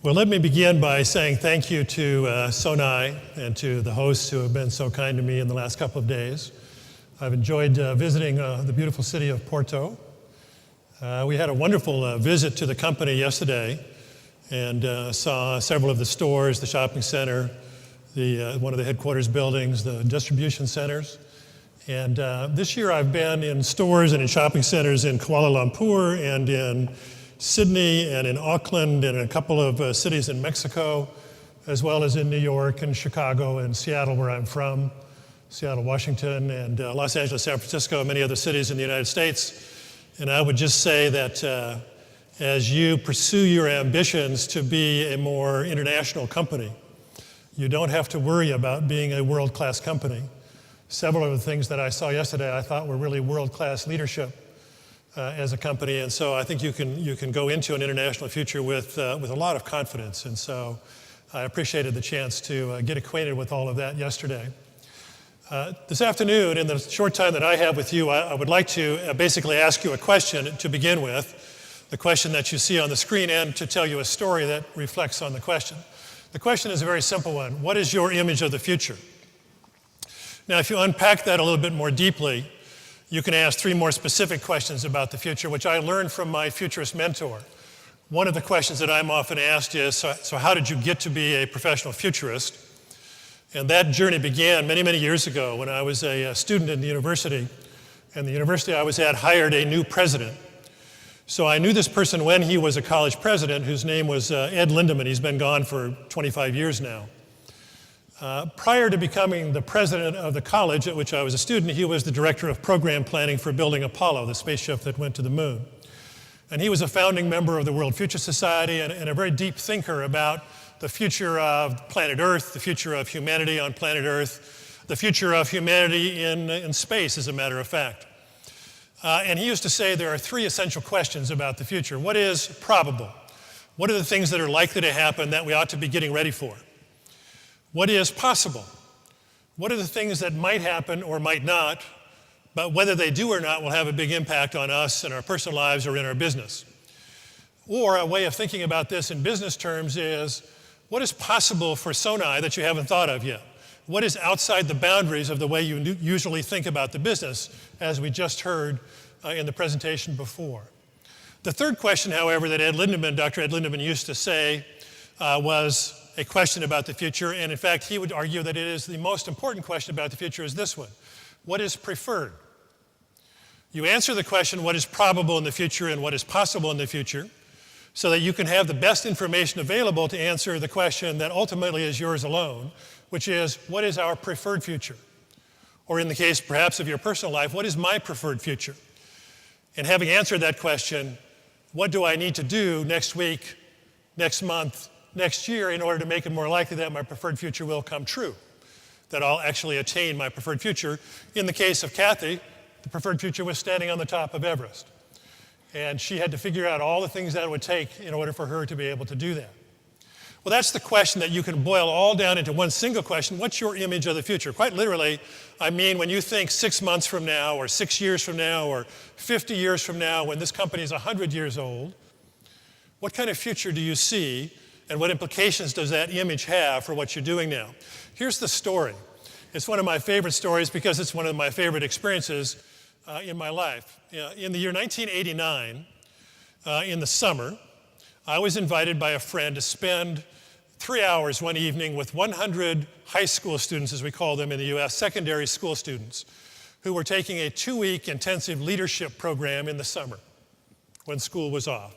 Well, let me begin by saying thank you to Sonae and to the hosts who have been so kind to me in the last couple of days. I've enjoyed visiting the beautiful city of Porto. We had a wonderful visit to the company yesterday and saw several of the stores, the shopping center, one of the headquarters buildings, the distribution centers. And this year I've been in stores and in shopping centers in Kuala Lumpur and in Sydney and in Auckland and in a couple of cities in Mexico, as well as in New York and Chicago and Seattle, where I'm from, Seattle, Washington, and Los Angeles, San Francisco, and many other cities in the United States. And I would just say that as you pursue your ambitions to be a more international company, you don't have to worry about being a world-class company. Several of the things that I saw yesterday I thought were really world-class leadership as a company, and so I think you can go into an international future with a lot of confidence. And so I appreciated the chance to get acquainted with all of that yesterday. This afternoon, in the short time that I have with you, I would like to basically ask you a question to begin with, the question that you see on the screen, and to tell you a story that reflects on the question. The question is a very simple one. What is your image of the future? Now, if you unpack that a little bit more deeply, you can ask three more specific questions about the future, which I learned from my futurist mentor. One of the questions that I'm often asked is, so how did you get to be a professional futurist? And that journey began many, many years ago when I was a student in the university. And the university I was at hired a new president. So I knew this person when he was a college president, whose name was Ed Lindeman. He's been gone for 25 years now. Prior to becoming the president of the college at which I was a student, he was the director of program planning for building Apollo, the spaceship that went to the moon. And he was a founding member of the World Future Society and a very deep thinker about the future of planet Earth, the future of humanity on planet Earth, the future of humanity in space, as a matter of fact. And he used to say there are three essential questions about the future. What is probable? What are the things that are likely to happen that we ought to be getting ready for? What is possible? What are the things that might happen or might not, but whether they do or not will have a big impact on us in our personal lives or in our business? Or a way of thinking about this in business terms is, what is possible for Sonae that you haven't thought of yet? What is outside the boundaries of the way you usually think about the business, as we just heard in the presentation before? The third question, however, that Dr. Ed Lindeman used to say was a question about the future, and in fact, he would argue that it is the most important question about the future is this one. What is preferred? You answer the question, what is probable in the future and what is possible in the future, so that you can have the best information available to answer the question that ultimately is yours alone, which is, what is our preferred future? Or in the case, perhaps, of your personal life, what is my preferred future? And having answered that question, what do I need to do next week, next month, next year in order to make it more likely that my preferred future will come true, that I'll actually attain my preferred future? In the case of Kathy, the preferred future was standing on the top of Everest. And she had to figure out all the things that it would take in order for her to be able to do that. Well, that's the question that you can boil all down into one single question. What's your image of the future? Quite literally, I mean, when you think 6 months from now, or 6 years from now, or 50 years from now, when this company is 100 years old, what kind of future do you see? And what implications does that image have for what you're doing now? Here's the story. It's one of my favorite stories because it's one of my favorite experiences in my life. In the year 1989, in the summer, I was invited by a friend to spend 3 hours one evening with 100 high school students, as we call them in the US, secondary school students, who were taking a 2-week intensive leadership program in the summer when school was off.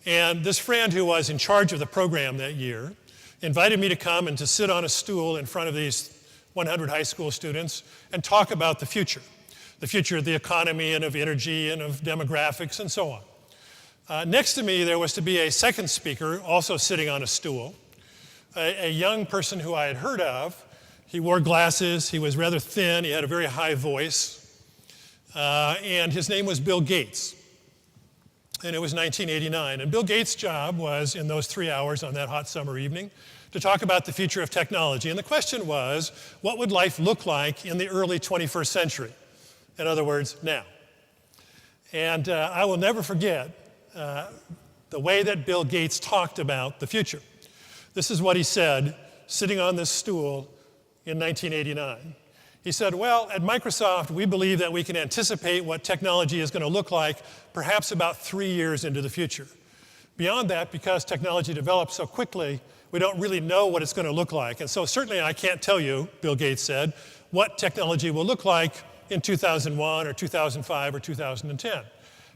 And this friend who was in charge of the program that year invited me to come and to sit on a stool in front of these 100 high school students and talk about the future of the economy and of energy and of demographics and so on. Next to me, there was to be a second speaker, also sitting on a stool, a young person who I had heard of. He wore glasses, he was rather thin, he had a very high voice, and his name was Bill Gates. And it was 1989. And Bill Gates' job was, in those 3 hours on that hot summer evening, to talk about the future of technology. And the question was, what would life look like in the early 21st century? In other words, now. And I will never forget the way that Bill Gates talked about the future. This is what he said, sitting on this stool in 1989. He said, well, at Microsoft, we believe that we can anticipate what technology is going to look like perhaps about 3 years into the future. Beyond that, because technology develops so quickly, we don't really know what it's going to look like. And so certainly I can't tell you, Bill Gates said, what technology will look like in 2001 or 2005 or 2010.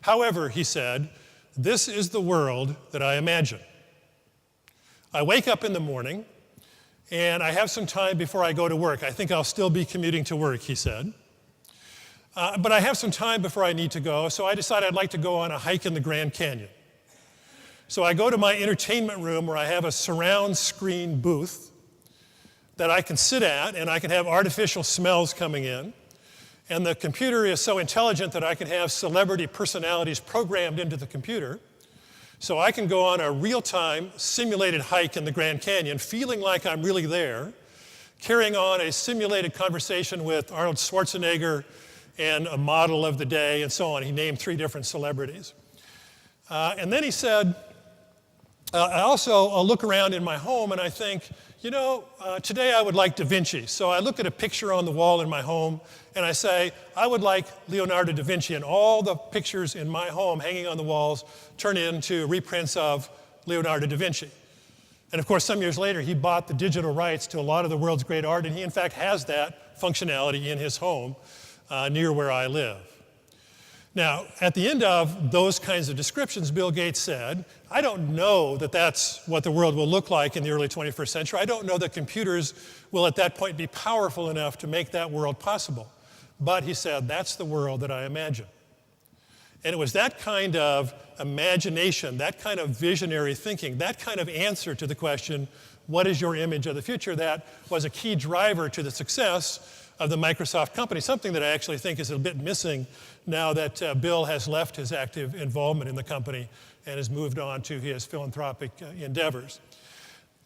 However, he said, this is the world that I imagine. I wake up in the morning, and I have some time before I go to work. I think I'll still be commuting to work, he said. But I have some time before I need to go, so I decided I'd like to go on a hike in the Grand Canyon. So I go to my entertainment room where I have a surround screen booth that I can sit at, and I can have artificial smells coming in. And the computer is so intelligent that I can have celebrity personalities programmed into the computer. So I can go on a real-time simulated hike in the Grand Canyon, feeling like I'm really there, carrying on a simulated conversation with Arnold Schwarzenegger and a model of the day and so on. He named 3 different celebrities. And then he said, I also look around in my home and I think, you know, today I would like Da Vinci. So I look at a picture on the wall in my home and I say, I would like Leonardo da Vinci, and all the pictures in my home hanging on the walls turn into reprints of Leonardo da Vinci. And of course, some years later, he bought the digital rights to a lot of the world's great art, and he in fact has that functionality in his home near where I live. Now, at the end of those kinds of descriptions, Bill Gates said, I don't know that that's what the world will look like in the early 21st century. I don't know that computers will at that point be powerful enough to make that world possible. But he said, that's the world that I imagine. And it was that kind of imagination, that kind of visionary thinking, that kind of answer to the question, what is your image of the future, that was a key driver to the success of the Microsoft company, something that I actually think is a bit missing now that Bill has left his active involvement in the company and has moved on to his philanthropic endeavors.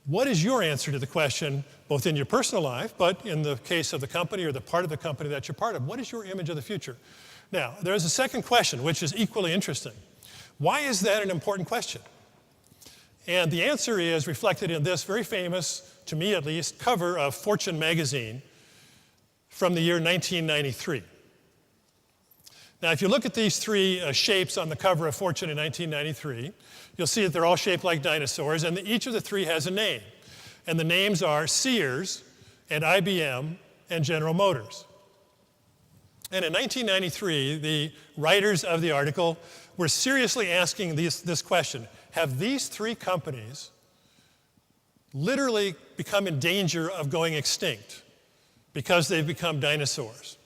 What is your answer to the question, both in your personal life, but in the case of the company or the part of the company that you're part of? What is your image of the future? Now, there's a second question, which is equally interesting. Why is that an important question? And the answer is reflected in this very famous, to me at least, cover of Fortune magazine from the year 1993. Now, if you look at these 3 shapes on the cover of Fortune in 1993, you'll see that they're all shaped like dinosaurs, and each of the 3 has a name. And the names are Sears, and IBM, and General Motors. And in 1993, the writers of the article were seriously asking this question. Have these 3 companies literally become in danger of going extinct because they've become dinosaurs?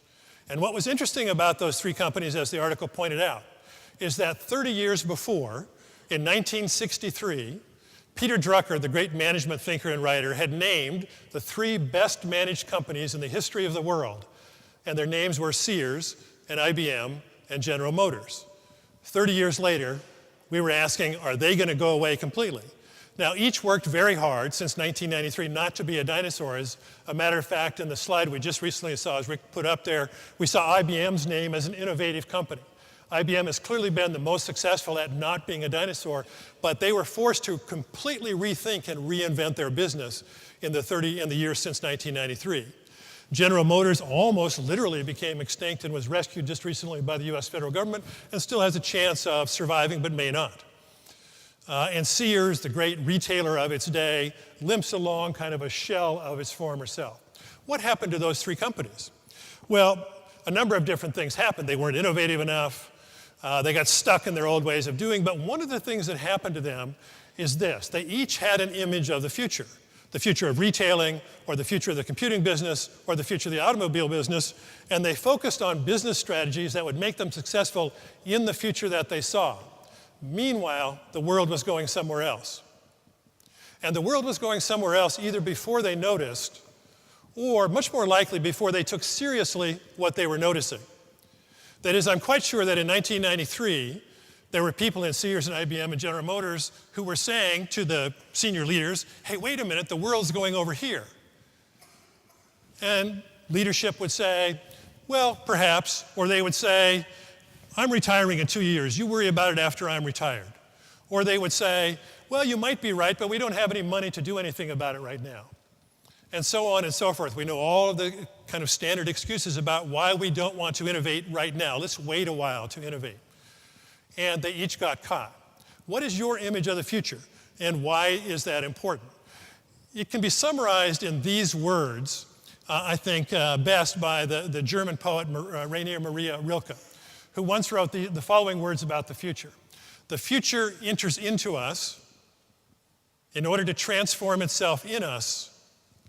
And what was interesting about those 3 companies, as the article pointed out, is that 30 years before, in 1963, Peter Drucker, the great management thinker and writer, had named the 3 best managed companies in the history of the world. And their names were Sears and IBM and General Motors. 30 years later, we were asking, are they going to go away completely? Now, each worked very hard since 1993 not to be a dinosaur. As a matter of fact, in the slide we just recently saw, as Rick put up there, we saw IBM's name as an innovative company. IBM has clearly been the most successful at not being a dinosaur, but they were forced to completely rethink and reinvent their business in the years since 1993. General Motors almost literally became extinct and was rescued just recently by the US federal government and still has a chance of surviving, but may not. And Sears, the great retailer of its day, limps along kind of a shell of its former self. What happened to those 3 companies? Well, a number of different things happened. They weren't innovative enough. They got stuck in their old ways of doing. But one of the things that happened to them is this. They each had an image of the future of retailing, or the future of the computing business, or the future of the automobile business. And they focused on business strategies that would make them successful in the future that they saw. Meanwhile, the world was going somewhere else. And the world was going somewhere else either before they noticed, or much more likely before they took seriously what they were noticing. That is, I'm quite sure that in 1993, there were people in Sears and IBM and General Motors who were saying to the senior leaders, hey, wait a minute, the world's going over here. And leadership would say, well, perhaps, or they would say, I'm retiring in 2 years. You worry about it after I'm retired. Or they would say, well, you might be right, but we don't have any money to do anything about it right now. And so on and so forth. We know all of the kind of standard excuses about why we don't want to innovate right now. Let's wait a while to innovate. And they each got caught. What is your image of the future, and why is that important? It can be summarized in these words, I think best by the German poet Rainer Maria Rilke, who once wrote the following words about the future. The future enters into us in order to transform itself in us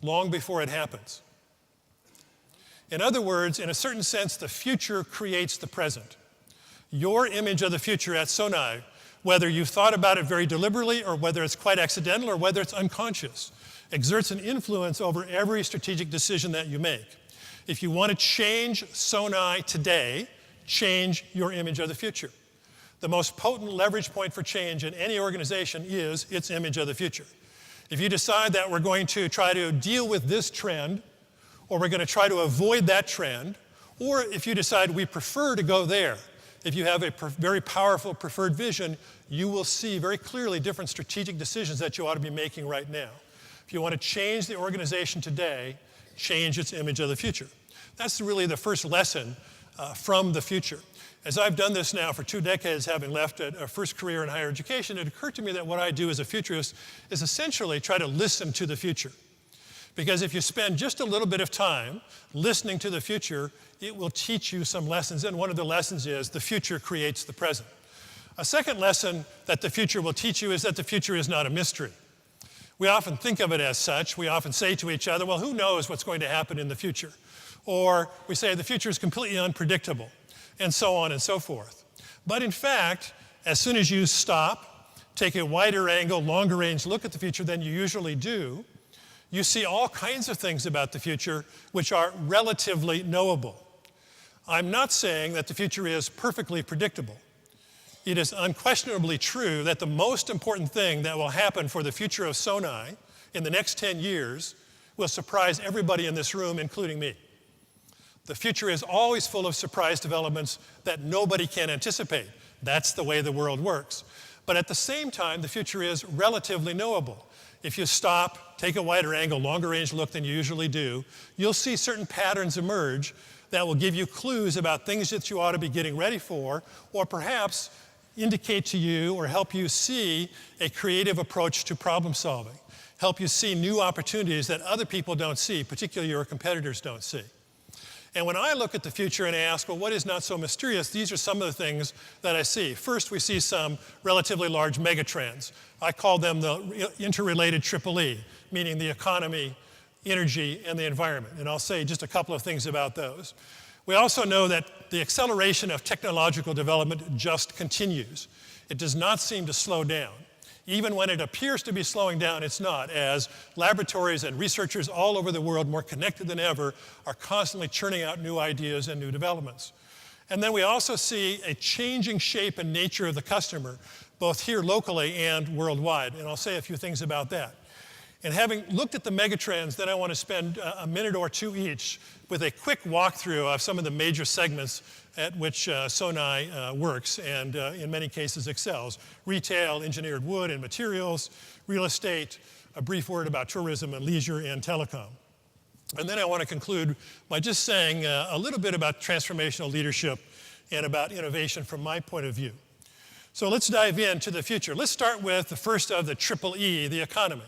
long before it happens. In other words, in a certain sense, the future creates the present. Your image of the future at Sonae, whether you've thought about it very deliberately or whether it's quite accidental or whether it's unconscious, exerts an influence over every strategic decision that you make. If you want to change Sonae today, change your image of the future. The most potent leverage point for change in any organization is its image of the future. If you decide that we're going to try to deal with this trend, or we're going to try to avoid that trend, or if you decide we prefer to go there, if you have a very powerful preferred vision, you will see very clearly different strategic decisions that you ought to be making right now. If you want to change the organization today, change its image of the future. That's really the first lesson from the future. As I've done this now for 2 decades, having left a first career in higher education, it occurred to me that what I do as a futurist is essentially try to listen to the future. Because if you spend just a little bit of time listening to the future, it will teach you some lessons. And one of the lessons is the future creates the present. A second lesson that the future will teach you is that the future is not a mystery. We often think of it as such. We often say to each other, well, who knows what's going to happen in the future? Or we say the future is completely unpredictable, and so on and so forth. But in fact, as soon as you stop, take a wider angle, longer range look at the future than you usually do, you see all kinds of things about the future which are relatively knowable. I'm not saying that the future is perfectly predictable. It is unquestionably true that the most important thing that will happen for the future of Sonae in the next 10 years will surprise everybody in this room, including me. The future is always full of surprise developments that nobody can anticipate. That's the way the world works. But at the same time, the future is relatively knowable. If you stop, take a wider angle, longer range look than you usually do, you'll see certain patterns emerge that will give you clues about things that you ought to be getting ready for, or perhaps indicate to you or help you see a creative approach to problem solving, help you see new opportunities that other people don't see, particularly your competitors don't see. And when I look at the future and ask, well, what is not so mysterious? These are some of the things that I see. First, we see some relatively large megatrends. I call them the interrelated EEE, meaning the economy, energy, and the environment. And I'll say just a couple of things about those. We also know that the acceleration of technological development just continues. It does not seem to slow down. Even when it appears to be slowing down, it's not, as laboratories and researchers all over the world, more connected than ever, are constantly churning out new ideas and new developments. And then we also see a changing shape and nature of the customer, both here locally and worldwide. And I'll say a few things about that. And having looked at the megatrends, then I want to spend a minute or two each with a quick walkthrough of some of the major segments at which Sonae works and in many cases excels. Retail, engineered wood and materials, real estate, a brief word about tourism and leisure, and telecom. And then I want to conclude by just saying a little bit about transformational leadership and about innovation from my point of view. So let's dive into the future. Let's start with the first of the EEE, the economy.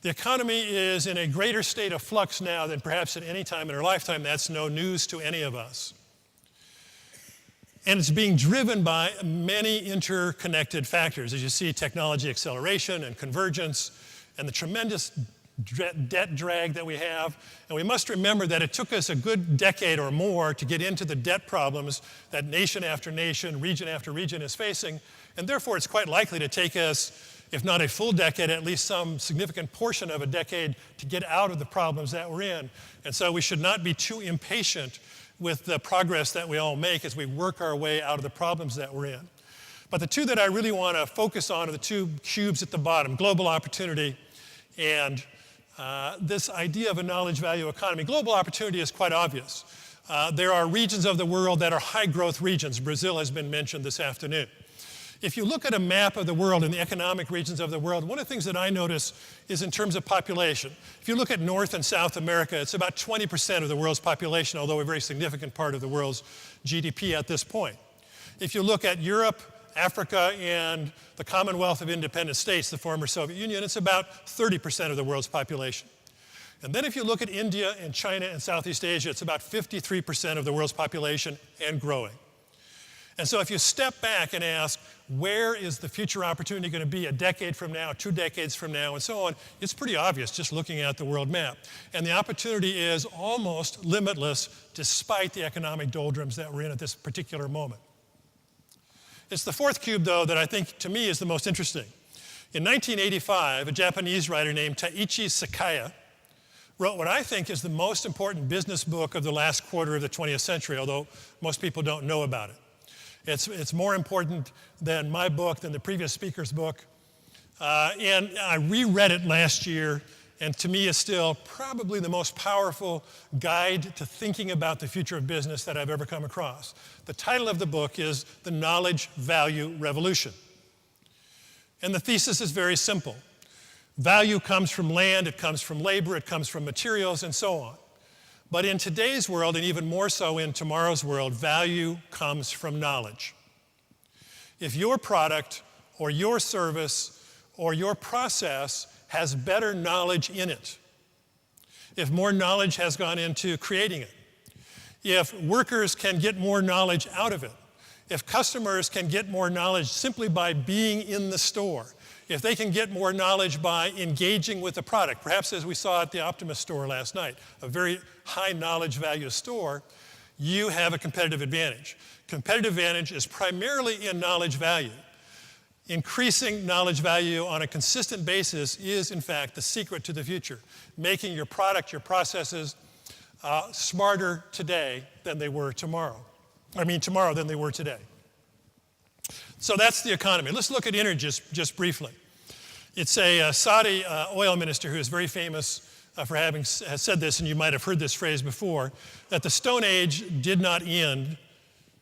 The economy is in a greater state of flux now than perhaps at any time in our lifetime. That's no news to any of us. And it's being driven by many interconnected factors. As you see, technology acceleration and convergence and the tremendous debt drag that we have. And we must remember that it took us a good decade or more to get into the debt problems that nation after nation, region after region is facing. And therefore, it's quite likely to take us, if not a full decade, at least some significant portion of a decade to get out of the problems that we're in. And so we should not be too impatient with the progress that we all make as we work our way out of the problems that we're in. But the two that I really want to focus on are the two cubes at the bottom, global opportunity and this idea of a knowledge value economy. Global opportunity is quite obvious. There are regions of the world that are high growth regions. Brazil has been mentioned this afternoon. If you look at a map of the world and the economic regions of the world, one of the things that I notice is in terms of population. If you look at North and South America, it's about 20% of the world's population, although a very significant part of the world's GDP at this point. If you look at Europe, Africa, and the Commonwealth of Independent States, the former Soviet Union, it's about 30% of the world's population. And then if you look at India and China and Southeast Asia, it's about 53% of the world's population and growing. And so if you step back and ask, where is the future opportunity going to be a decade from now, 2 decades from now, and so on, it's pretty obvious just looking at the world map. And the opportunity is almost limitless despite the economic doldrums that we're in at this particular moment. It's the fourth cube, though, that I think, to me, is the most interesting. In 1985, a Japanese writer named Taiichi Sakaya wrote what I think is the most important business book of the last quarter of the 20th century, although most people don't know about it. It's more important than my book, than the previous speaker's book. And I reread it last year, and to me is still probably the most powerful guide to thinking about the future of business that I've ever come across. The title of the book is The Knowledge Value Revolution. And the thesis is very simple. Value comes from land, it comes from labor, it comes from materials, and so on. But in today's world, and even more so in tomorrow's world, value comes from knowledge. If your product or your service or your process has better knowledge in it, if more knowledge has gone into creating it, if workers can get more knowledge out of it, if customers can get more knowledge simply by being in the store, if they can get more knowledge by engaging with the product, perhaps as we saw at the Optimus store last night, a very high knowledge value store, you have a competitive advantage. Competitive advantage is primarily in knowledge value. Increasing knowledge value on a consistent basis is, in fact, the secret to the future. Making your product, your processes smarter today than they were tomorrow. Tomorrow than they were today. So that's the economy. Let's look at energy just briefly. It's a Saudi oil minister who is very famous for having said this, and you might have heard this phrase before, that the Stone Age did not end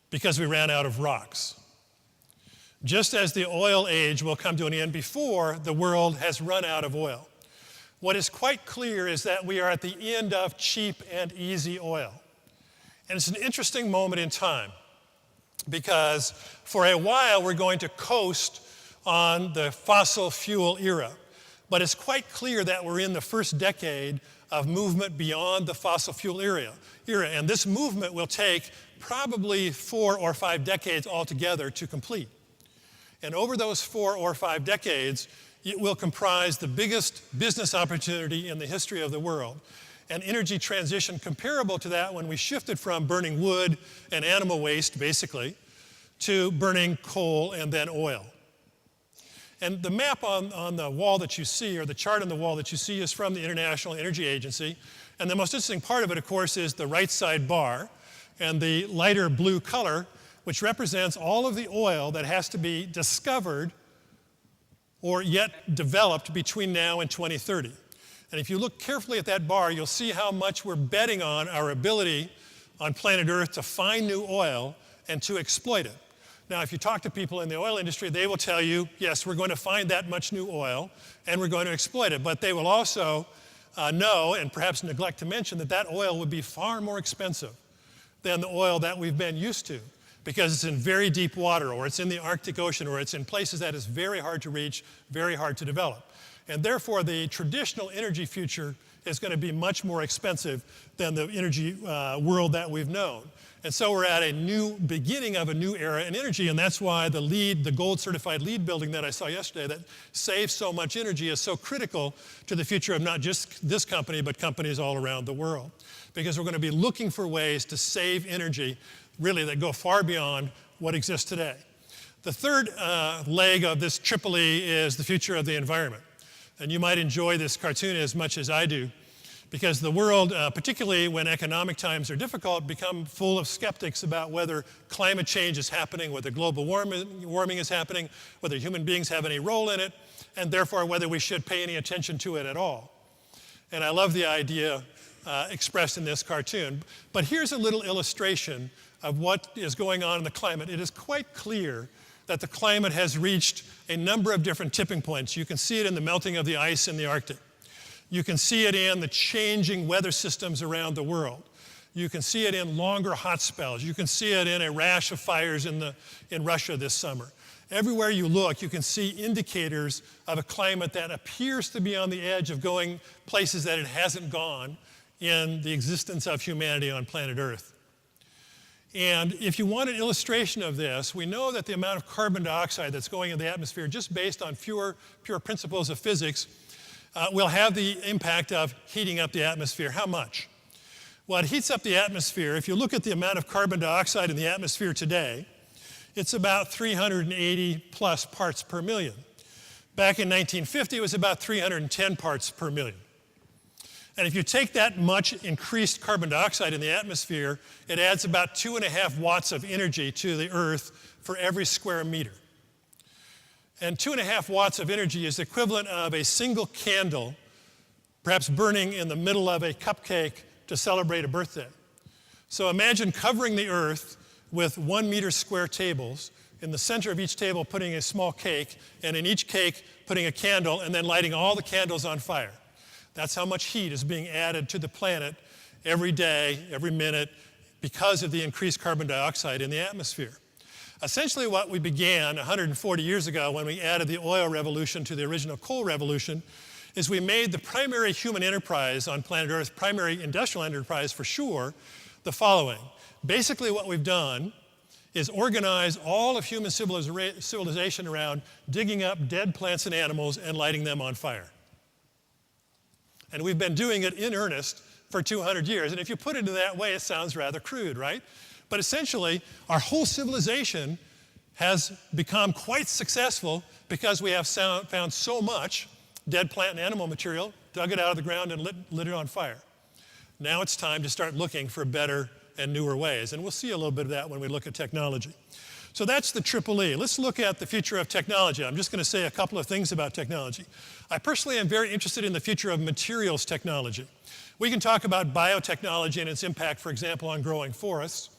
because we ran out of rocks. Just as the oil age will come to an end before the world has run out of oil. What is quite clear is that we are at the end of cheap and easy oil. And it's an interesting moment in time because for a while we're going to coast on the fossil fuel era. But it's quite clear that we're in the first decade of movement beyond the fossil fuel era. And this movement will take probably 4 or 5 decades altogether to complete. And over those 4 or 5 decades, it will comprise the biggest business opportunity in the history of the world. An energy transition comparable to that when we shifted from burning wood and animal waste, basically, to burning coal and then oil. And the map on the wall that you see, or the chart on the wall that you see, is from the International Energy Agency. And the most interesting part of it, of course, is the right side bar and the lighter blue color, which represents all of the oil that has to be discovered or yet developed between now and 2030. And if you look carefully at that bar, you'll see how much we're betting on our ability on planet Earth to find new oil and to exploit it. Now, if you talk to people in the oil industry, they will tell you, yes, we're going to find that much new oil and we're going to exploit it. But they will also know, and perhaps neglect to mention, that that oil would be far more expensive than the oil that we've been used to because it's in very deep water, or it's in the Arctic Ocean, or it's in places that is very hard to reach, very hard to develop. And therefore, the traditional energy future is going to be much more expensive than the energy world that we've known. And so we're at a new beginning of a new era in energy, and that's why the gold certified lead building that I saw yesterday that saves so much energy is so critical to the future of not just this company, but companies all around the world. Because we're going to be looking for ways to save energy, really, that go far beyond what exists today. The third leg of this triple E is the future of the environment. And you might enjoy this cartoon as much as I do, because the world, particularly when economic times are difficult, become full of skeptics about whether climate change is happening, whether global warming is happening, whether human beings have any role in it, and therefore whether we should pay any attention to it at all. And I love the idea expressed in this cartoon. But here's a little illustration of what is going on in the climate. It is quite clear that the climate has reached a number of different tipping points. You can see it in the melting of the ice in the Arctic. You can see it in the changing weather systems around the world. You can see it in longer hot spells. You can see it in a rash of fires in Russia this summer. Everywhere you look, you can see indicators of a climate that appears to be on the edge of going places that it hasn't gone in the existence of humanity on planet Earth. And if you want an illustration of this, we know that the amount of carbon dioxide that's going in the atmosphere, just based on pure principles of physics, will have the impact of heating up the atmosphere. How much? Well, it heats up the atmosphere. If you look at the amount of carbon dioxide in the atmosphere today, it's about 380 plus parts per million. Back in 1950, it was about 310 parts per million. And if you take that much increased carbon dioxide in the atmosphere, it adds about 2.5 watts of energy to the Earth for every square meter. And 2.5 watts of energy is the equivalent of a single candle, perhaps burning in the middle of a cupcake to celebrate a birthday. So imagine covering the Earth with 1 meter square tables, in the center of each table putting a small cake, and in each cake putting a candle, and then lighting all the candles on fire. That's how much heat is being added to the planet every day, every minute, because of the increased carbon dioxide in the atmosphere. Essentially what we began 140 years ago when we added the oil revolution to the original coal revolution is we made the primary human enterprise on planet Earth, primary industrial enterprise for sure, the following. Basically what we've done is organize all of human civilization around digging up dead plants and animals and lighting them on fire. And we've been doing it in earnest for 200 years. And if you put it in that way, it sounds rather crude, right? But essentially, our whole civilization has become quite successful because we have found so much dead plant and animal material, dug it out of the ground, and lit it on fire. Now it's time to start looking for better and newer ways. And we'll see a little bit of that when we look at technology. So that's the triple E. Let's look at the future of technology. I'm just going to say a couple of things about technology. I personally am very interested in the future of materials technology. We can talk about biotechnology and its impact, for example, on growing forests.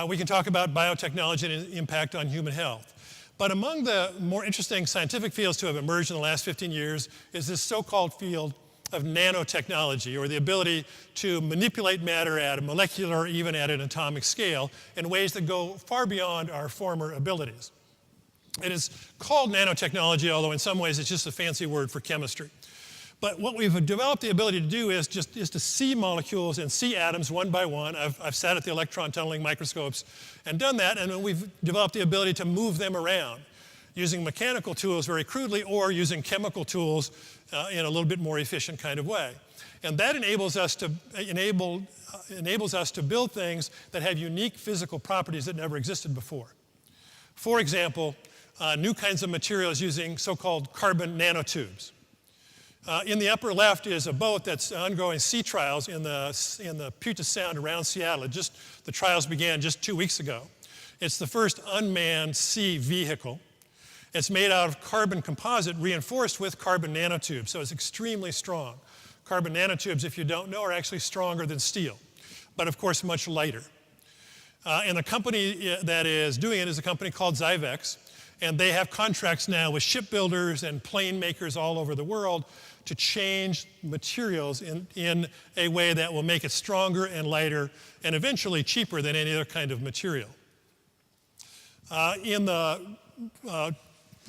We can talk about biotechnology and its impact on human health. But among the more interesting scientific fields to have emerged in the last 15 years is this so-called field of nanotechnology, or the ability to manipulate matter at a molecular or even at an atomic scale in ways that go far beyond our former abilities. It is called nanotechnology, although in some ways it's just a fancy word for chemistry. But what we've developed the ability to do is to see molecules and see atoms one by one. I've sat at the electron tunneling microscopes and done that, and we've developed the ability to move them around using mechanical tools very crudely or using chemical tools in a little bit more efficient kind of way. And that enables us to build things that have unique physical properties that never existed before. For example, new kinds of materials using so-called carbon nanotubes. In the upper left is a boat that's undergoing sea trials in the Puget Sound around Seattle. The trials began just 2 weeks ago. It's the first unmanned sea vehicle. It's made out of carbon composite reinforced with carbon nanotubes, so it's extremely strong. Carbon nanotubes, if you don't know, are actually stronger than steel, but of course much lighter. And the company that is doing it is a company called Zyvex, and they have contracts now with shipbuilders and plane makers all over the world to change materials in a way that will make it stronger and lighter and eventually cheaper than any other kind of material. In the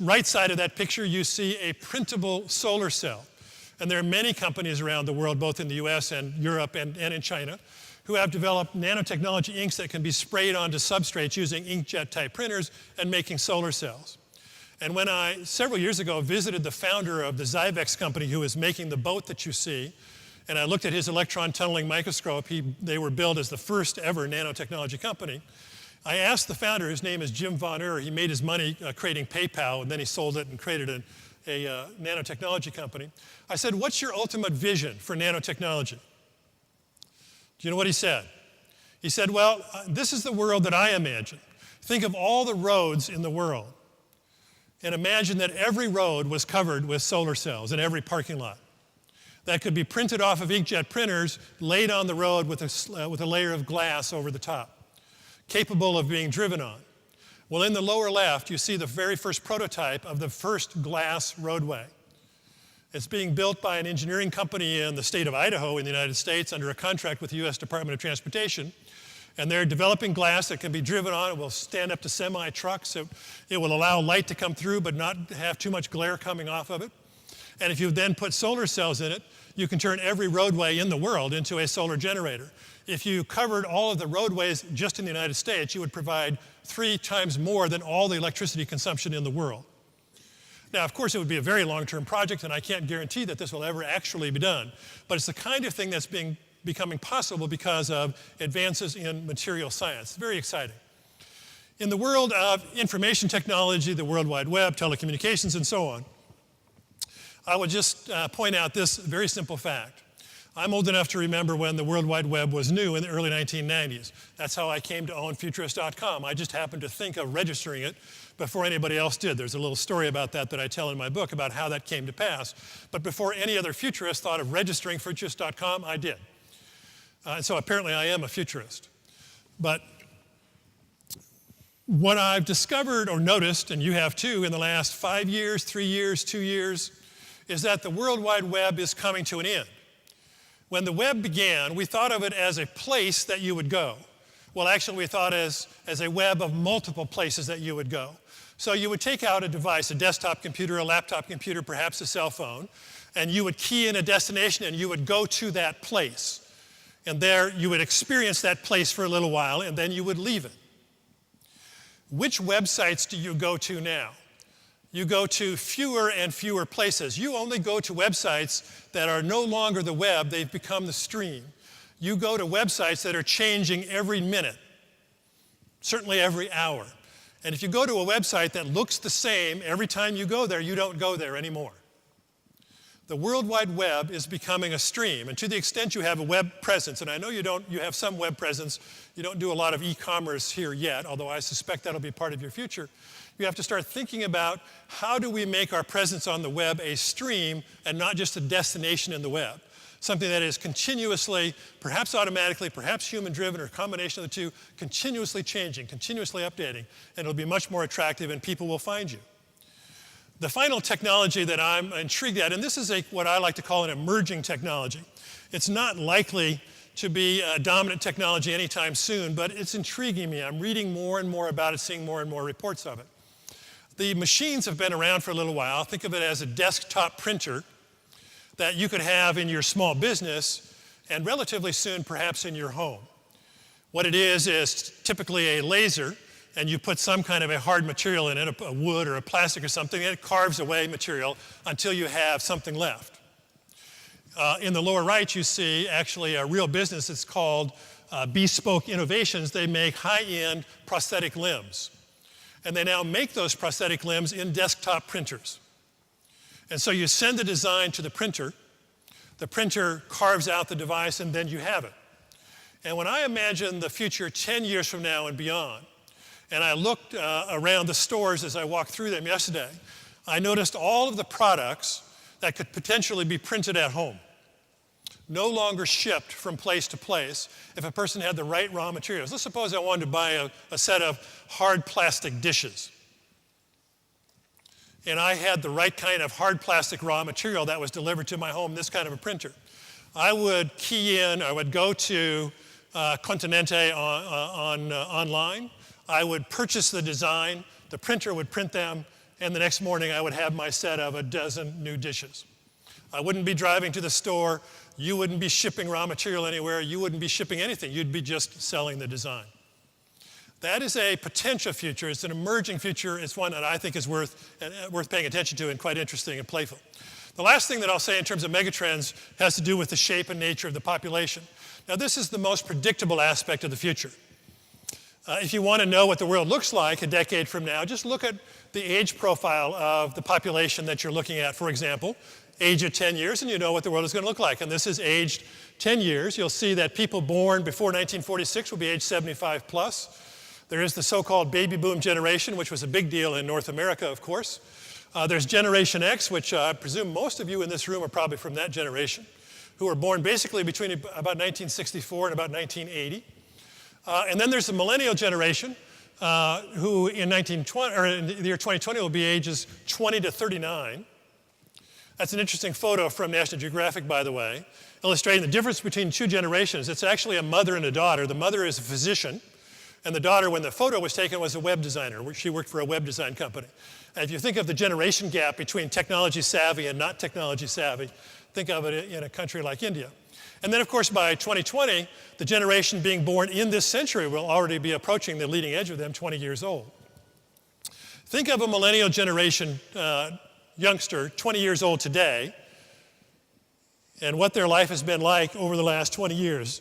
right side of that picture, you see a printable solar cell. And there are many companies around the world, both in the US and Europe and in China, who have developed nanotechnology inks that can be sprayed onto substrates using inkjet type printers and making solar cells. And when I, several years ago, visited the founder of the Zyvex company who is making the boat that you see, and I looked at his electron tunneling microscope, they were billed as the first ever nanotechnology company. I asked the founder, his name is Jim Von Ur, he made his money creating PayPal, and then he sold it and created a nanotechnology company. I said, what's your ultimate vision for nanotechnology? Do you know what he said? He said, well, this is the world that I imagine. Think of all the roads in the world, and imagine that every road was covered with solar cells in every parking lot. That could be printed off of inkjet printers, laid on the road with a layer of glass over the top, capable of being driven on. Well, in the lower left, you see the very first prototype of the first glass roadway. It's being built by an engineering company in the state of Idaho in the United States under a contract with the U.S. Department of Transportation. And they're developing glass that can be driven on. It will stand up to semi-trucks. It will allow light to come through but not have too much glare coming off of it. And if you then put solar cells in it, you can turn every roadway in the world into a solar generator. If you covered all of the roadways just in the United States, you would provide 3 times more than all the electricity consumption in the world. Now, of course, it would be a very long-term project, and I can't guarantee that this will ever actually be done. But it's the kind of thing that's becoming possible because of advances in material science. Very exciting. In the world of information technology, the World Wide Web, telecommunications, and so on, I would just point out this very simple fact. I'm old enough to remember when the World Wide Web was new in the early 1990s. That's how I came to own Futurist.com. I just happened to think of registering it before anybody else did. There's a little story about that I tell in my book about how that came to pass. But before any other futurist thought of registering Futurist.com, I did. And so apparently I am a futurist. But what I've discovered or noticed, and you have too, in the last 5 years, 3 years, 2 years, is that the World Wide Web is coming to an end. When the web began, we thought of it as a place that you would go. Well, actually, we thought as a web of multiple places that you would go. So you would take out a device, a desktop computer, a laptop computer, perhaps a cell phone, and you would key in a destination and you would go to that place. And there you would experience that place for a little while and then you would leave it. Which websites do you go to now? You go to fewer and fewer places. You only go to websites that are no longer the web, they've become the stream. You go to websites that are changing every minute, certainly every hour. And if you go to a website that looks the same every time you go there, you don't go there anymore. The World Wide Web is becoming a stream, and to the extent you have a web presence, and I know you have some web presence, you don't do a lot of e-commerce here yet, although I suspect that'll be part of your future. You have to start thinking about how do we make our presence on the web a stream and not just a destination in the web. Something that is continuously, perhaps automatically, perhaps human-driven, or a combination of the two, continuously changing, continuously updating, and it'll be much more attractive and people will find you. The final technology that I'm intrigued at, and this is what I like to call an emerging technology. It's not likely to be a dominant technology anytime soon, but it's intriguing me. I'm reading more and more about it, seeing more and more reports of it. The machines have been around for a little while. Think of it as a desktop printer that you could have in your small business and relatively soon perhaps in your home. What it is typically a laser, and you put some kind of a hard material in it, a wood or a plastic or something, and it carves away material until you have something left. In the lower right, you see actually a real business. It's called Bespoke Innovations. They make high-end prosthetic limbs. And they now make those prosthetic limbs in desktop printers. And so you send the design to the printer carves out the device, and then you have it. And when I imagine the future 10 years from now and beyond, and I looked around the stores as I walked through them yesterday, I noticed all of the products that could potentially be printed at home, no longer shipped from place to place if a person had the right raw materials. Let's suppose I wanted to buy a set of hard plastic dishes. And I had the right kind of hard plastic raw material that was delivered to my home, this kind of a printer. I would key in, I would go to Continente online. I would purchase the design, the printer would print them, and the next morning I would have my set of a dozen new dishes. I wouldn't be driving to the store. You wouldn't be shipping raw material anywhere. You wouldn't be shipping anything. You'd be just selling the design. That is a potential future. It's an emerging future. It's one that I think is worth paying attention to and quite interesting and playful. The last thing that I'll say in terms of megatrends has to do with the shape and nature of the population. Now, this is the most predictable aspect of the future. If you want to know what the world looks like a decade from now, just look at the age profile of the population that you're looking at, for example. Age at 10 years, and you know what the world is going to look like. And this is aged 10 years. You'll see that people born before 1946 will be age 75 plus. There is the so-called baby boom generation, which was a big deal in North America, of course. There's Generation X, which I presume most of you in this room are probably from that generation, who were born basically between about 1964 and about 1980. And then there's the Millennial Generation. who in the year 2020 will be ages 20 to 39. That's an interesting photo from National Geographic, by the way, illustrating the difference between two generations. It's actually a mother and a daughter. The mother is a physician, and the daughter, when the photo was taken, was a web designer. She worked for a web design company. And if you think of the generation gap between technology savvy and not technology savvy, think of it in a country like India. And then, of course, by 2020, the generation being born in this century will already be approaching the leading edge of them, 20 years old. Think of a millennial generation youngster, 20 years old today, and what their life has been like over the last 20 years.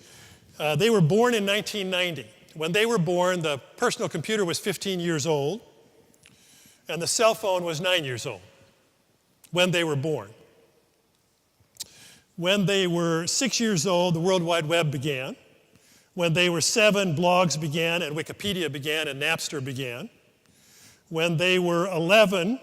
They were born in 1990. When they were born, the personal computer was 15 years old, and the cell phone was 9 years old when they were born. When they were 6 years old, the World Wide Web began. When they were 7, blogs began, and Wikipedia began, and Napster began. When they were 11,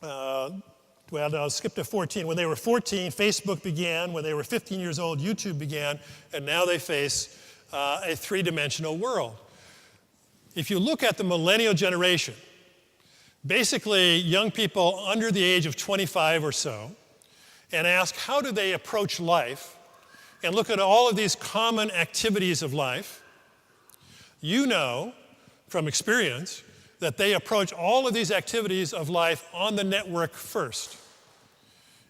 well, I'll skip to 14. When they were 14, Facebook began. When they were 15 years old, YouTube began. And now they face a three-dimensional world. If you look at the millennial generation, basically young people under the age of 25 or so, and ask how do they approach life, and look at all of these common activities of life, you know from experience that they approach all of these activities of life on the network first.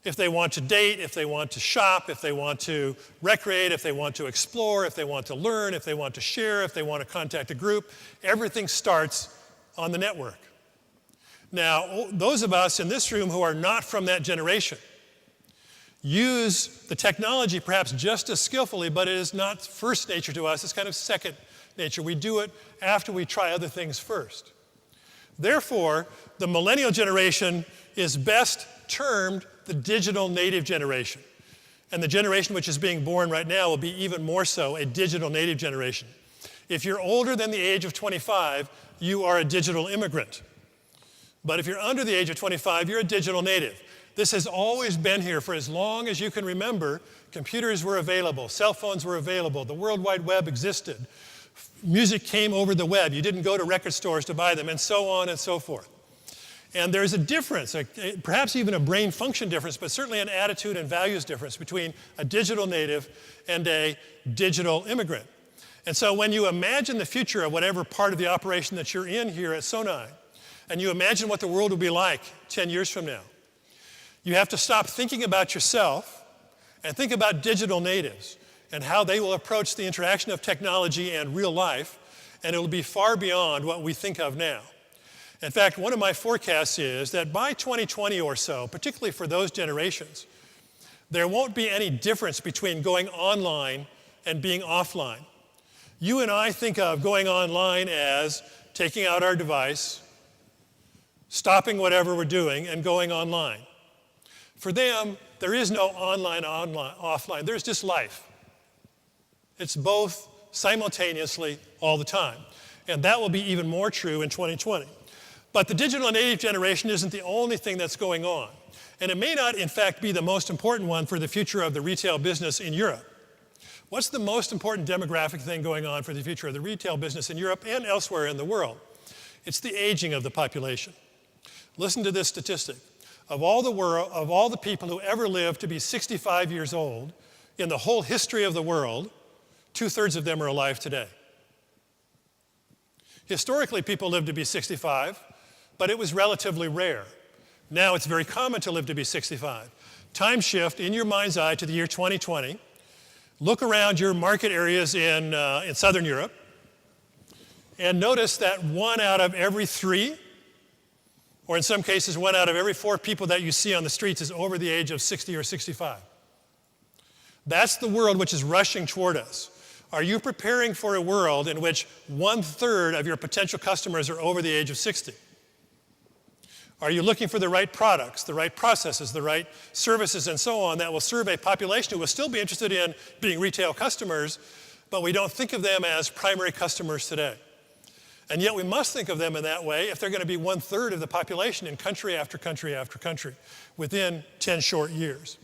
If they want to date, if they want to shop, if they want to recreate, if they want to explore, if they want to learn, if they want to share, if they want to contact a group, everything starts on the network. Now, those of us in this room who are not from that generation use the technology perhaps just as skillfully, but it is not first nature to us, it's kind of second nature. We do it after we try other things first. Therefore, the millennial generation is best termed the digital native generation. And the generation which is being born right now will be even more so a digital native generation. If you're older than the age of 25, you are a digital immigrant. But if you're under the age of 25, you're a digital native. This has always been here for as long as you can remember. Computers were available, cell phones were available, the World Wide Web existed. Music came over the web. You didn't go to record stores to buy them, and so on and so forth. And there's a difference, perhaps even a brain function difference, but certainly an attitude and values difference between a digital native and a digital immigrant. And so when you imagine the future of whatever part of the operation that you're in here at Sonae, and you imagine what the world will be like 10 years from now, you have to stop thinking about yourself and think about digital natives and how they will approach the interaction of technology and real life, and it will be far beyond what we think of now. In fact, one of my forecasts is that by 2020 or so, particularly for those generations, there won't be any difference between going online and being offline. You and I think of going online as taking out our device, stopping whatever we're doing, and going online. For them, there is no online, offline. There's just life. It's both simultaneously all the time. And that will be even more true in 2020. But the digital native generation isn't the only thing that's going on. And it may not, in fact, be the most important one for the future of the retail business in Europe. What's the most important demographic thing going on for the future of the retail business in Europe and elsewhere in the world? It's the aging of the population. Listen to this statistic. Of all the people who ever lived to be 65 years old in the whole history of the world, 2/3 of them are alive today. Historically, people lived to be 65, but it was relatively rare. Now it's very common to live to be 65. Time shift in your mind's eye to the year 2020. Look around your market areas in Southern Europe and notice that 1 out of every 3, or in some cases 1 out of every 4 people that you see on the streets is over the age of 60 or 65. That's the world which is rushing toward us. Are you preparing for a world in which 1/3 of your potential customers are over the age of 60? Are you looking for the right products, the right processes, the right services, and so on that will serve a population who will still be interested in being retail customers, but we don't think of them as primary customers today? And yet we must think of them in that way if they're going to be 1/3 of the population in country after country after country within 10 short years.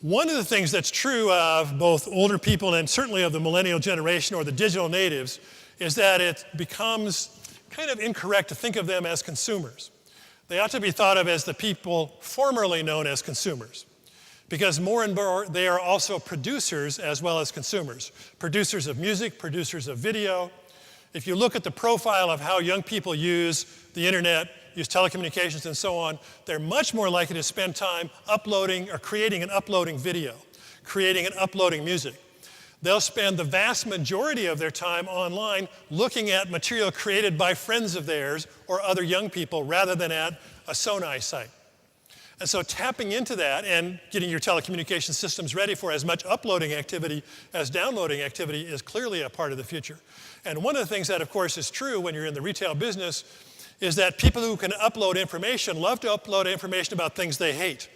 One of the things that's true of both older people and certainly of the millennial generation or the digital natives is that it becomes kind of incorrect to think of them as consumers. They ought to be thought of as the people formerly known as consumers, because more and more they are also producers as well as consumers. Producers of music, producers of video. If you look at the profile of how young people use the internet, use telecommunications and so on, they're much more likely to spend time uploading or creating and uploading video, creating and uploading music. They'll spend the vast majority of their time online looking at material created by friends of theirs or other young people rather than at a Sonae site. And so tapping into that and getting your telecommunication systems ready for as much uploading activity as downloading activity is clearly a part of the future. And one of the things that, of course, is true when you're in the retail business is that people who can upload information love to upload information about things they hate.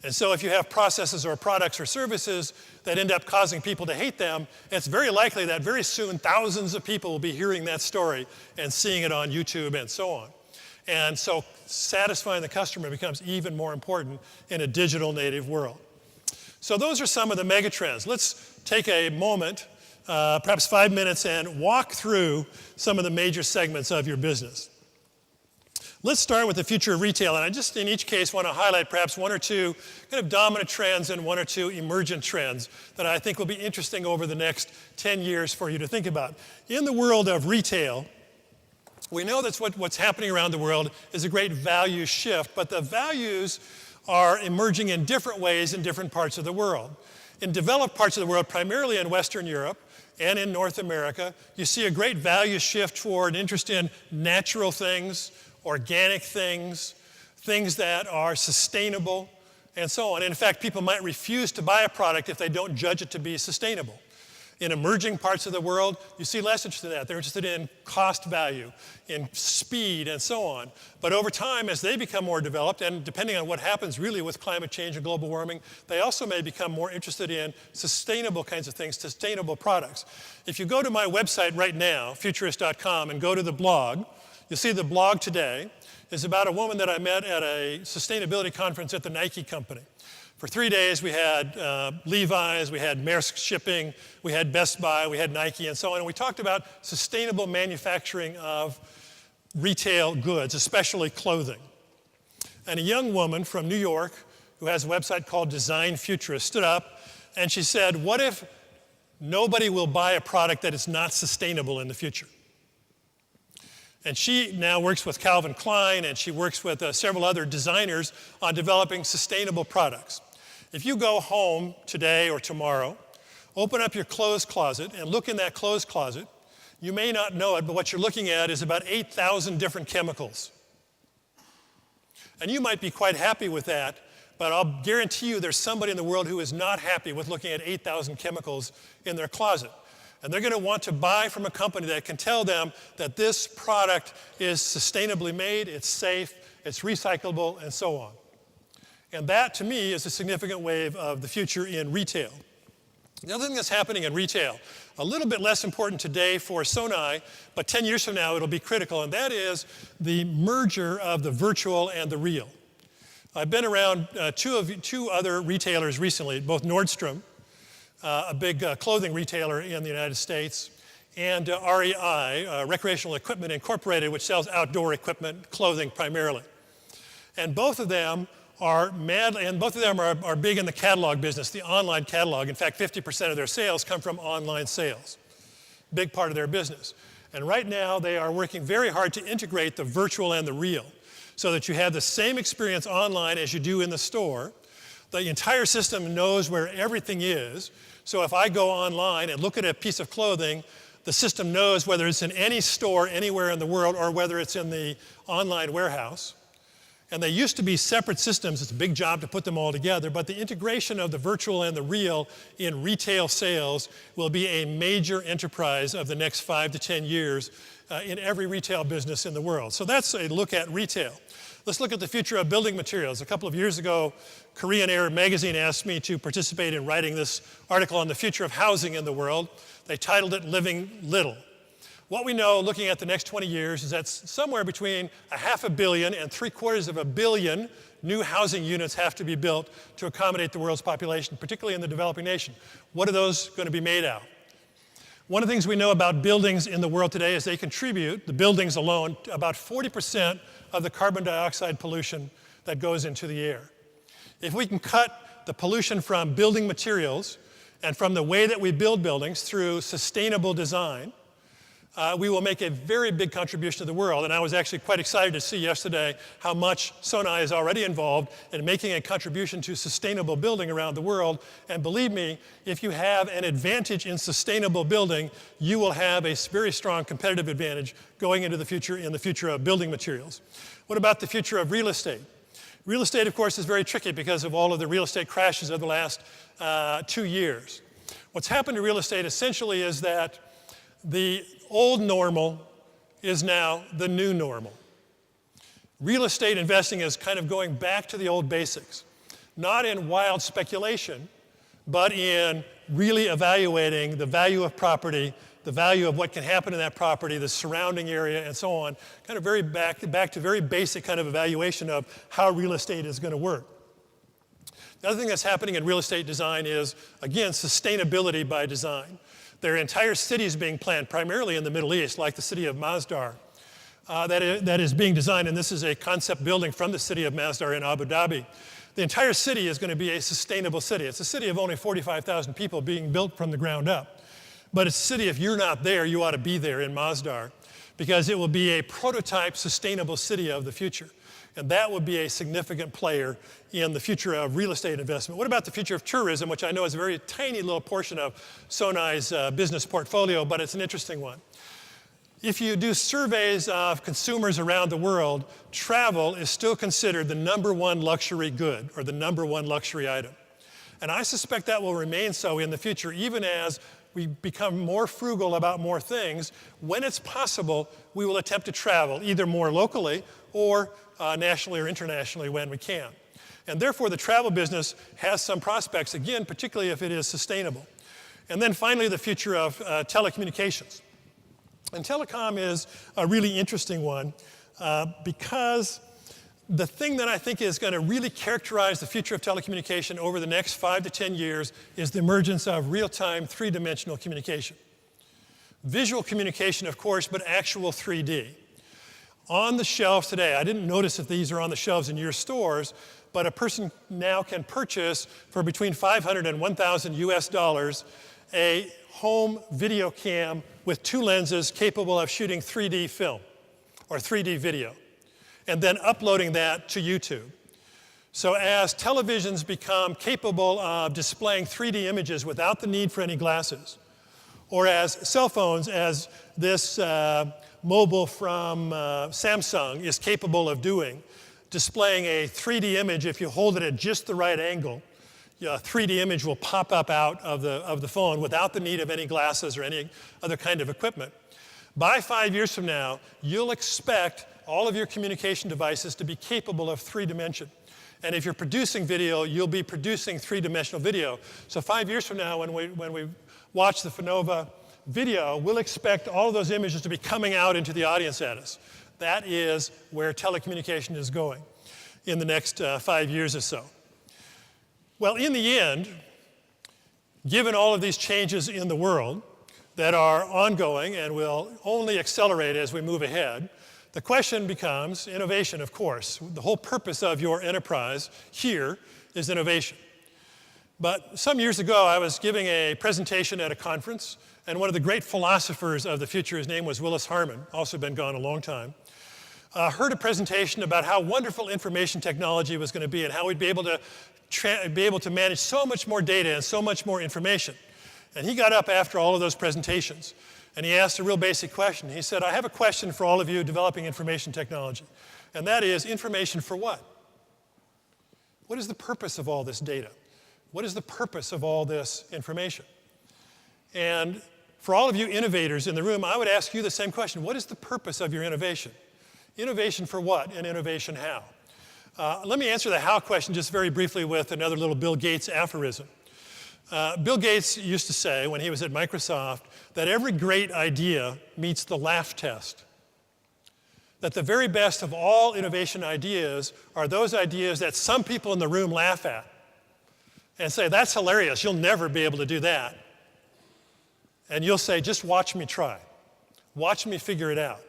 And so if you have processes or products or services that end up causing people to hate them, it's very likely that very soon thousands of people will be hearing that story and seeing it on YouTube and so on. And so satisfying the customer becomes even more important in a digital native world. So those are some of the megatrends. Let's take a moment, perhaps 5 minutes, and walk through some of the major segments of your business. Let's start with the future of retail, and I just in each case want to highlight perhaps one or two kind of dominant trends and one or two emergent trends that I think will be interesting over the next 10 years for you to think about. In the world of retail, we know that what's happening around the world is a great value shift, but the values are emerging in different ways in different parts of the world. In developed parts of the world, primarily in Western Europe and in North America, you see a great value shift toward interest in natural things, organic things, things that are sustainable, and so on. In fact, people might refuse to buy a product if they don't judge it to be sustainable. In emerging parts of the world, you see less interest in that. They're interested in cost value, in speed, and so on. But over time, as they become more developed, and depending on what happens really with climate change and global warming, they also may become more interested in sustainable kinds of things, sustainable products. If you go to my website right now, futurist.com, and go to the blog, you'll see the blog today is about a woman that I met at a sustainability conference at the Nike company. For 3 days, we had Levi's, we had Maersk Shipping, we had Best Buy, we had Nike, and so on. And we talked about sustainable manufacturing of retail goods, especially clothing. And a young woman from New York who has a website called Design Futurist stood up and she said, what if nobody will buy a product that is not sustainable in the future? And she now works with Calvin Klein, and she works with several other designers on developing sustainable products. If you go home today or tomorrow, open up your clothes closet and look in that clothes closet, you may not know it, but what you're looking at is about 8,000 different chemicals. And you might be quite happy with that, but I'll guarantee you there's somebody in the world who is not happy with looking at 8,000 chemicals in their closet. And they're going to want to buy from a company that can tell them that this product is sustainably made, it's safe, it's recyclable, and so on. And that, to me, is a significant wave of the future in retail. The other thing that's happening in retail, a little bit less important today for Sonae, but 10 years from now it'll be critical, and that is the merger of the virtual and the real. I've been around two other retailers recently, both Nordstrom, a big clothing retailer in the United States, and REI, Recreational Equipment Incorporated, which sells outdoor equipment, clothing primarily. And both of them are big in the catalog business, the online catalog. In fact, 50% of their sales come from online sales. Big part of their business. And right now, they are working very hard to integrate the virtual and the real so that you have the same experience online as you do in the store. The entire system knows where everything is. So if I go online and look at a piece of clothing, the system knows whether it's in any store anywhere in the world or whether it's in the online warehouse. And they used to be separate systems. It's a big job to put them all together, but the integration of the virtual and the real in retail sales will be a major enterprise of the next 5 to 10 years in every retail business in the world. So that's a look at retail. Let's look at the future of building materials. A couple of years ago, Korean Air magazine asked me to participate in writing this article on the future of housing in the world. They titled it Living Little. What we know looking at the next 20 years is that somewhere between 500 million and 750 million new housing units have to be built to accommodate the world's population, particularly in the developing nation. What are those going to be made out? One of the things we know about buildings in the world today is they contribute, the buildings alone, to about 40% of the carbon dioxide pollution that goes into the air. If we can cut the pollution from building materials and from the way that we build buildings through sustainable design, we will make a very big contribution to the world. And I was actually quite excited to see yesterday how much Sonae is already involved in making a contribution to sustainable building around the world. And believe me, if you have an advantage in sustainable building, you will have a very strong competitive advantage going into the future in the future of building materials. What about the future of real estate? Real estate, of course, is very tricky because of all of the real estate crashes of the last 2 years. What's happened to real estate essentially is that the old normal is now the new normal. Real estate investing is kind of going back to the old basics, not in wild speculation, but in really evaluating the value of property, the value of what can happen in that property, the surrounding area, and so on, kind of very back to very basic kind of evaluation of how real estate is going to work. The other thing that's happening in real estate design is, again, sustainability by design. There are entire cities being planned, primarily in the Middle East, like the city of Masdar, that is being designed, and this is a concept building from the city of Masdar in Abu Dhabi. The entire city is going to be a sustainable city. It's a city of only 45,000 people being built from the ground up. But it's a city, if you're not there, you ought to be there in Masdar, because it will be a prototype sustainable city of the future. And that would be a significant player in the future of real estate investment. What about the future of tourism, which I know is a very tiny little portion of Sonae's business portfolio, but it's an interesting one. If you do surveys of consumers around the world, travel is still considered the #1 luxury good or the #1 luxury item. And I suspect that will remain so in the future, even as we become more frugal about more things. When it's possible, we will attempt to travel, either more locally or nationally or internationally when we can. And therefore, the travel business has some prospects, again, particularly if it is sustainable. And then finally, the future of telecommunications. And telecom is a really interesting one because the thing that I think is going to really characterize the future of telecommunication over the next 5 to 10 years is the emergence of real-time three-dimensional communication. Visual communication, of course, but actual 3D. On the shelves today, I didn't notice if these are on the shelves in your stores, but a person now can purchase for between $500 and $1,000 US a home video cam with 2 lenses capable of shooting 3D film or 3D video, and then uploading that to YouTube. So as televisions become capable of displaying 3D images without the need for any glasses, or as cell phones, as this mobile from Samsung is capable of doing, displaying a 3D image, if you hold it at just the right angle, a 3D image will pop up out of the phone without the need of any glasses or any other kind of equipment. By 5 years from now, you'll expect all of your communication devices to be capable of 3 dimension. And if you're producing video, you'll be producing 3-dimensional video. So 5 years from now, when we watch the Finova video, we'll expect all of those images to be coming out into the audience at us. That is where telecommunication is going in the next 5 years or so. Well, in the end, given all of these changes in the world that are ongoing and will only accelerate as we move ahead, the question becomes innovation, of course. The whole purpose of your enterprise here is innovation. But some years ago, I was giving a presentation at a conference, and one of the great philosophers of the future, his name was Willis Harman, also been gone a long time, heard a presentation about how wonderful information technology was going to be and how we'd be able to manage so much more data and so much more information. And he got up after all of those presentations, and he asked a real basic question. He said, I have a question for all of you developing information technology, and that is, information for what? What is the purpose of all this data? What is the purpose of all this information? And for all of you innovators in the room, I would ask you the same question. What is the purpose of your innovation? Innovation for what and innovation how? Let me answer the how question just very briefly with another little Bill Gates aphorism. Bill Gates used to say when he was at Microsoft that every great idea meets the laugh test. That the very best of all innovation ideas are those ideas that some people in the room laugh at and say, that's hilarious, you'll never be able to do that. And you'll say, just watch me try. Watch me figure it out.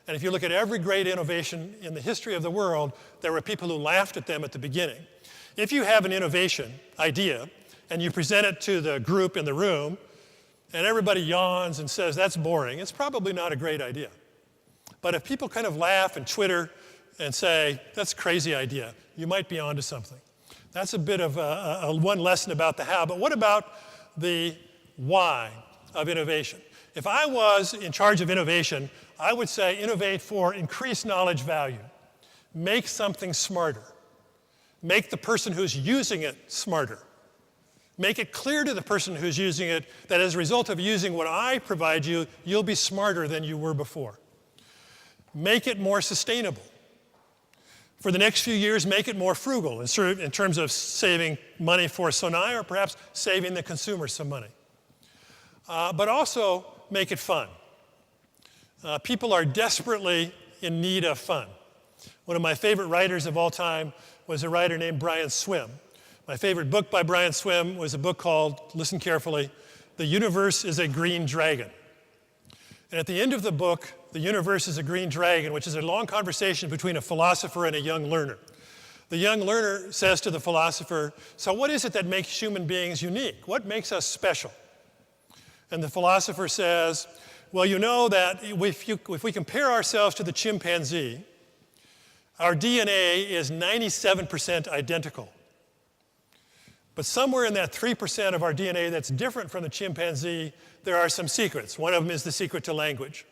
And if you look at every great innovation in the history of the world, there were people who laughed at them at the beginning. If you have an innovation idea and you present it to the group in the room and everybody yawns and says, that's boring, it's probably not a great idea. But if people kind of laugh and twitter and say, that's a crazy idea, you might be onto something. That's a bit of one lesson about the how. But what about the why of innovation? If I was in charge of innovation, I would say innovate for increased knowledge value. Make something smarter. Make the person who's using it smarter. Make it clear to the person who's using it that as a result of using what I provide you, you'll be smarter than you were before. Make it more sustainable. For the next few years, make it more frugal in terms of saving money for Sonae or perhaps saving the consumer some money. But also make it fun. People are desperately in need of fun. One of my favorite writers of all time was a writer named Brian Swimme. My favorite book by Brian Swimme was a book called, listen carefully, The Universe is a Green Dragon. And at the end of the book, The Universe is a Green Dragon, which is a long conversation between a philosopher and a young learner. The young learner says to the philosopher, so what is it that makes human beings unique? What makes us special? And the philosopher says, well, you know that if we compare ourselves to the chimpanzee, our DNA is 97% identical. But somewhere in that 3% of our DNA that's different from the chimpanzee, there are some secrets. One of them is the secret to language.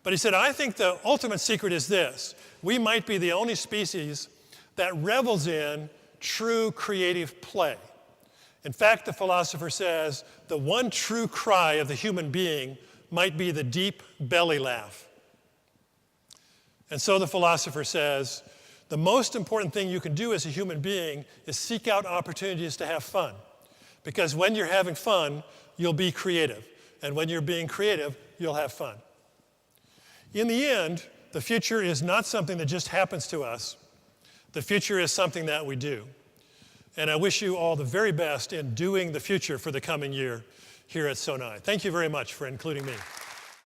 But he said, I think the ultimate secret is this. We might be the only species that revels in true creative play. In fact, the philosopher says, the one true cry of the human being might be the deep belly laugh. And so the philosopher says, the most important thing you can do as a human being is seek out opportunities to have fun. Because when you're having fun, you'll be creative. And when you're being creative, you'll have fun. In the end, the future is not something that just happens to us. The future is something that we do. And I wish you all the very best in doing the future for the coming year here at Sonae. Thank you very much for including me.